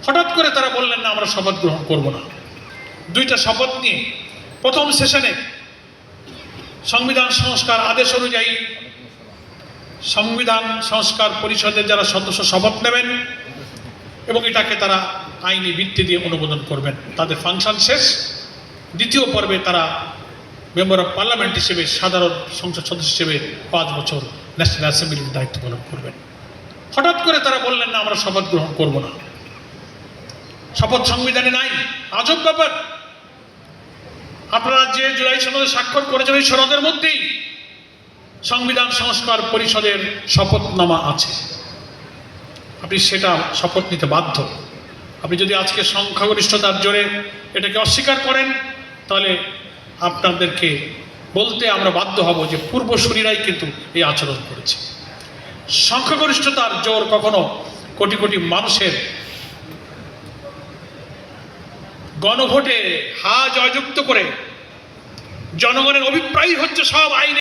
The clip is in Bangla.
হঠাৎ করে তারা বললেন না আমরা শপথ গ্রহণ করব না। দুইটা শপথ নিয়ে প্রথম সেশনে সংবিধান সংস্কার আদেশ অনুযায়ী সংবিধান সংস্কার পরিষদের যারা সদস্য শপথ নেবেন এবং এটাকে তারা আইনি ভিত্তি দিয়ে অনুমোদন করবেন, তাদের ফাংশন শেষ। দ্বিতীয় পর্বে তারা মেম্বার অফ পার্লামেন্ট হিসেবে, সাধারণ সংসদ সদস্য হিসেবে 5 বছর ন্যাশনাল অ্যাসেম্বলির দায়িত্ব পালন করবেন। হঠাৎ করে তারা বললেন না আমরা শপথ গ্রহণ করব না। শপথ সংবিধানে নাই, আজব ব্যাপার। আপনারা যে জুলাই সনদে স্বাক্ষর করেছেন ওই সনদের মধ্যেই সংবিধান সংস্কার পরিষদের শপথনামা আছে, আপনি সেটা শপথ নিতে বাধ্য। আপনি যদি আজকে সংখ্যাগরিষ্ঠতার জোরে এটাকে অস্বীকার করেন তাহলে আপনাদেরকে বলতে আমরা বাধ্য হব যে পূর্বসূরীরাই কিন্তু এই আচরণ করেছে। সংখ্যাগরিষ্ঠতার জোর কখনো কোটি কোটি মানুষের গণভোটে জয়যুক্ত করে জনগণের অভিপ্রায় হচ্ছে সব আইনে